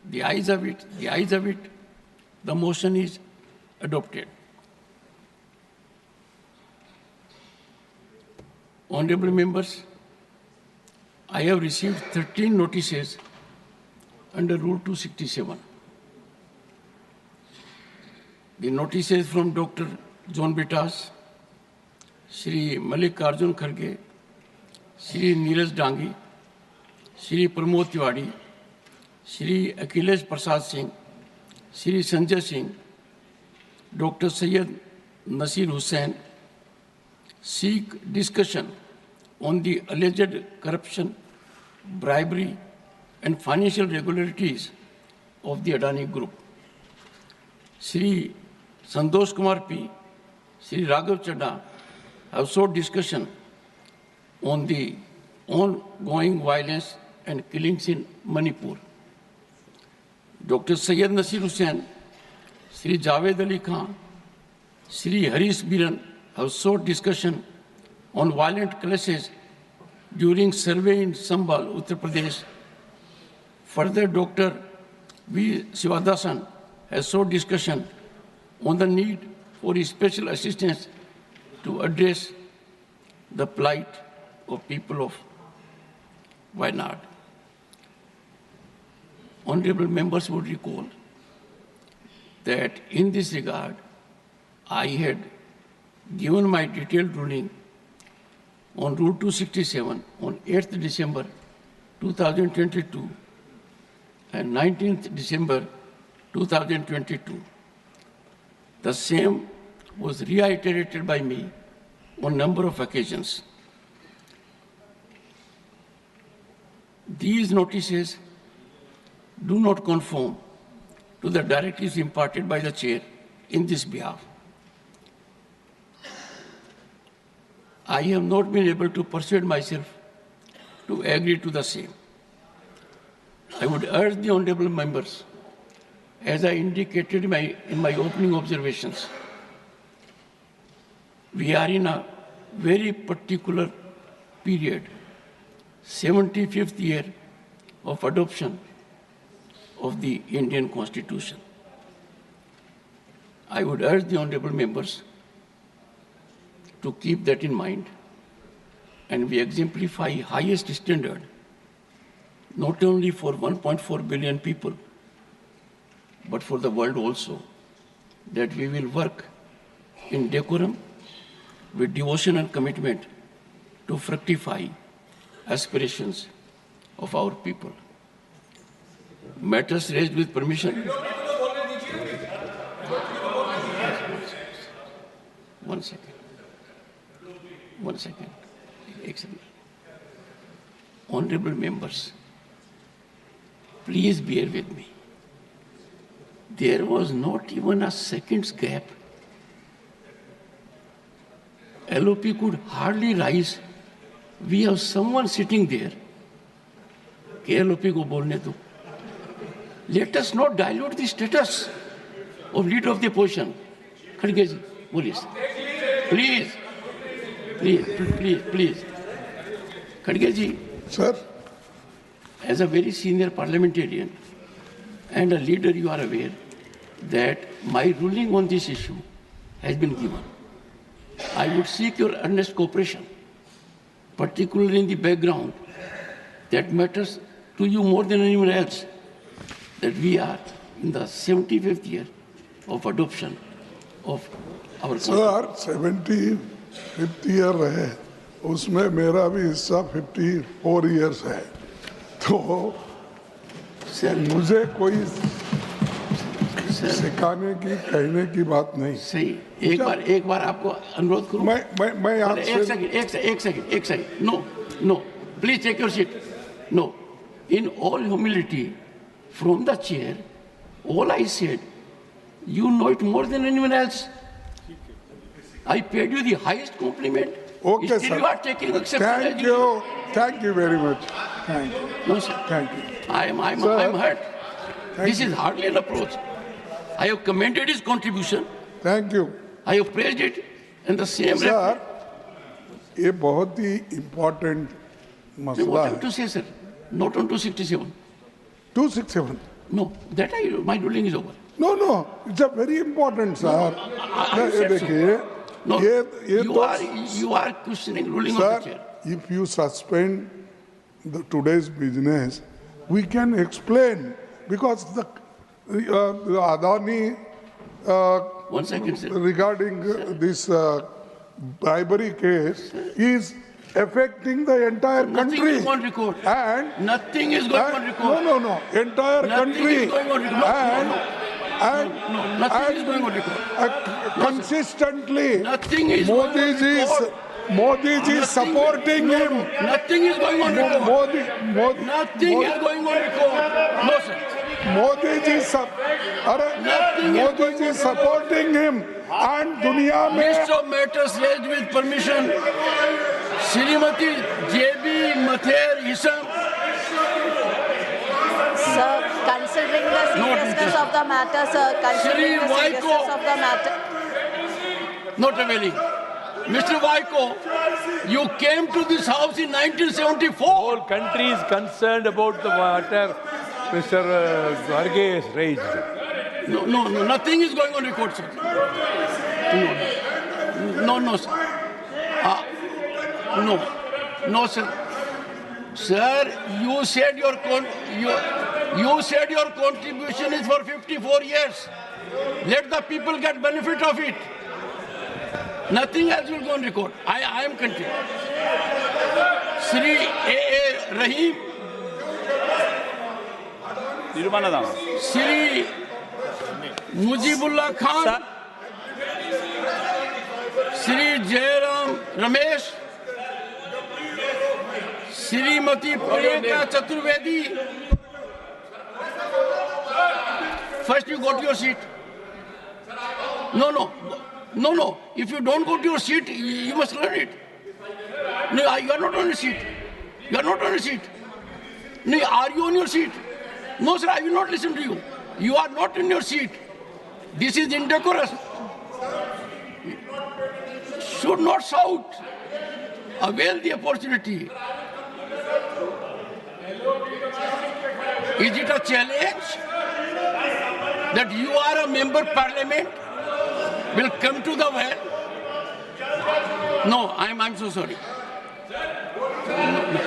The ayes have it. The ayes have it. The motion is adopted. Honorable members, I have received 13 notices under Rule 267. The notices from Dr. John Bitas, Shri Mallikarjun Kharge, Shri Neeraj Dangi, Shri Pramod Tiwari, Shri Akhilesh Prasad Singh, Shri Sanjay Singh, Dr. Syed Nasir Hussain seek discussion on the alleged corruption, bribery, and financial irregularities of the Adani Group. Shri Santosh Kumar P, Shri Raghav Chadha have sought discussion on the ongoing violence and killings in Manipur. Dr. Syed Nasir Hussain, Shri Javed Ali Khan, Shri Harish Biran have sought discussion on violent clashes during survey in Sambhal, Uttar Pradesh. Further, Dr. V. Sivadasan has sought discussion on the need for special assistance to address the plight of people of Wayanad. Honorable members would recall that in this regard, I had given my detailed ruling on Rule 267 on 8th December 2022 and 19th December 2022. The same was reiterated by me on a number of occasions. These notices do not conform to the directives imparted by the Chair in this behalf. I have not been able to persuade myself to agree to the same. I would urge the honorable members, as I indicated in my opening observations, we are in a very particular period, 75th year of adoption of the Indian Constitution. I would urge the honorable members to keep that in mind, and we exemplify highest standard, not only for 1.4 billion people, but for the world also, that we will work in decorum with devotion and commitment to fructify aspirations of our people. Matters raised with permission. One second. Excellent. Honorable members, please bear with me. There was not even a second's gap. LOP could hardly rise. We have someone sitting there. LOP ko bolne do. Let us not dilute the status of leader of the opposition. Kharge ji, please. Please. Kharge ji. Sir. As a very senior parliamentarian and a leader, you are aware that my ruling on this issue has been given. I would seek your earnest cooperation, particularly in the background that matters to you more than anyone else, that we are in the 75th year of adoption of our Sir, 75th year है, उसमें मेरा भी हिस्सा 54 years है, तो मुझे कोई सिखाने की कहने की बात नहीं। सही, एक बार आपको अनुरोध करूं। मैं आपसे एक second. No, please take your seat. No, in all humility, from the chair, all I said, you know it more than anyone else. I paid you the highest compliment. Okay, still sir. You are taking exception. Thank you very much. Thank you. No, sir. Thank you. I'm hurt. This is hardly an approach. I have commended his contribution. Thank you. I have praised it, and the same. Sir, ये बहुत ही important मसला है। What to say, sir? Not on 267. 267. No, that my ruling is over. No, it's a very important, sir. I said so. देखिए, No, ये you are questioning ruling of the sir, chair. if you suspend today's business, we can explain because the Adani 1 second, sir. regarding this bribery case is affecting the entire Nothing country. is on record. And Nothing is going on record. no, entire Nothing country. is going on record. Nothing is going on record. Consistently, Nothing is going on record. Modi ji is supporting him. Nothing is going on record. Nothing is going on record. No, sir. Modi ji supporting him. And दुनिया में List of matters raised with permission. Srimati J.B. Mather Isam. Sir, considering the seriousness of the matter, sir, considering the seriousness of the matter. Not availing. Mr. Vaiko, you came to this house in 1974. Whole country is concerned about the matter Mr. Garge has raised. No, nothing is going on record, sir. No, sir. No, sir. Sir, you said your contribution is for 54 years. Let the people get benefit of it. Nothing else will go on record. I am continuing. Sri A. Rahim. Sri Mujibullah Khan. Sri Jairam Ramesh. Srimati Priyanka Chaturvedi. First you go to your seat. No. If you don't go to your seat, you must learn it. No, you are not on your seat. You are not on your seat. No, are you on your seat? No, sir, I will not listen to you. You are not in your seat. This is indecorous. Should not shout. Avail the opportunity. Is it a challenge that you are a member parliament will come to the well? No, I'm so sorry.